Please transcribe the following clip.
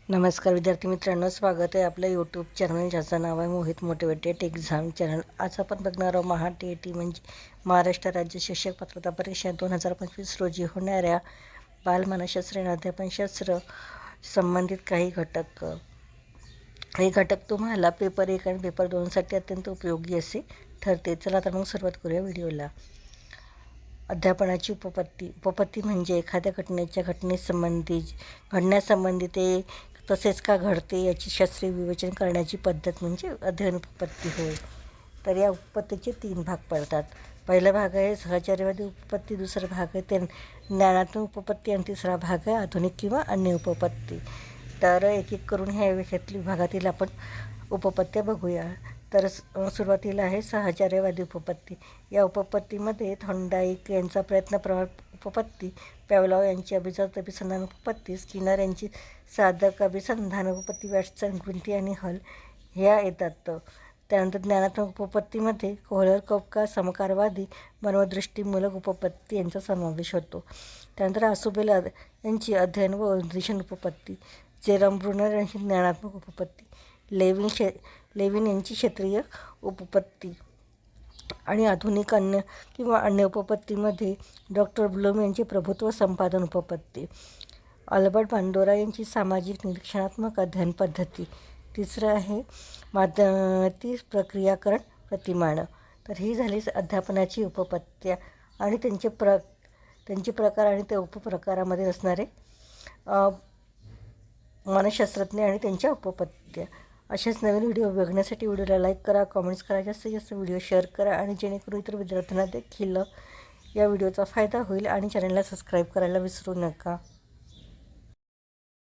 नमस्कार विद्यार्थी मित्रांनो, स्वागत आहे आपल्या यूट्यूब चॅनल ज्याचं नाव आहे मोहित मोटिवेटेड एक्झाम चॅनल। आज आपण बघणार आहोत महा-टी-ई-टी म्हणजे महाराष्ट्र राज्य शिक्षक पात्रता परीक्षा 2025 रोजी होणाऱ्या बालमानसशास्त्र आणि अध्यापनशास्त्र संबंधित काही घटक। हे घटक तुम्हाला पेपर 1 आणि पेपर 2 साठी अत्यंत उपयोगी असे ठरते। चला तर मग सुरुवात करूया व्हिडिओला। अध्यापनाची उपपत्ती म्हणजे एखाद्या घडण्यासंबंधी ते तसेच का घडते याची शास्त्रीय विवेचन करण्याची पद्धत म्हणजे अध्ययन उपपत्ती होय। तर या उपपत्तीचे 3 भाग पडतात। पहिला भाग आहे सहचार्यवादी उपपत्ती, दुसरा भाग आहे ते ज्ञानात्मक उपपत्ती आणि तिसरा भाग आहे आधुनिक किंवा अन्य उपपत्ती। तर एक एक करून ह्या विभागातील आपण उपपत्त्या बघूया। तर सुरुवातीला आहे सहचार्यवादी उपपत्ती। या उपपत्तीमध्ये थॉर्नडाईक यांचा प्रयत्नप्रवाह उपपत्ती, पॅव्लॉव यांची अभिजात अभिसंधान उपपत्ती, स्किनर यांची साधक अभिसंधान उपपत्ती, वॅटसन, ग्रुंथी आणि हल ह्या येतात। त्यानंतर ज्ञानात्मक उपपत्तीमध्ये कोहलर, कफका, समकारवादी मनोदृष्टीमूलक उपपत्ती यांचा समावेश होतो। त्यानंतर आसुबेल यांची अध्ययन व अनुदेशन उपपत्ती, जेरम ब्रुनर यांची ज्ञानात्मक उपपत्ती, लेविन यांची क्षेत्रीय उपपत्ती आणि आधुनिक अन्य उपपत्तीमध्ये डॉक्टर ब्लूम यांची प्रभुत्व संपादन उपपत्ती, अल्बर्ट बांडोरा यांची सामाजिक निरीक्षणात्मक अध्ययन पद्धती, तिसरं आहे माध्यमाती प्रक्रियाकरण प्रतिमान। तर ही झाली अध्यापनाची उपपत्त्या आणि त्यांचे प्रकार आणि त्या उपप्रकारामध्ये असणारे मानसशास्त्रज्ञ आणि त्यांच्या उपपत्त्या। अशाच नवीन व्हिडिओ बघण्यासाठी व्हिडिओला लाईक करा, कमेंट्स करा, जास्तीत जास्त व्हिडिओ शेअर करा आणि जेणेकरून इतर विद्यार्थ्यांना देखील या व्हिडिओचा फायदा होईल आणि चॅनलला सबस्क्राईब करायला विसरू नका।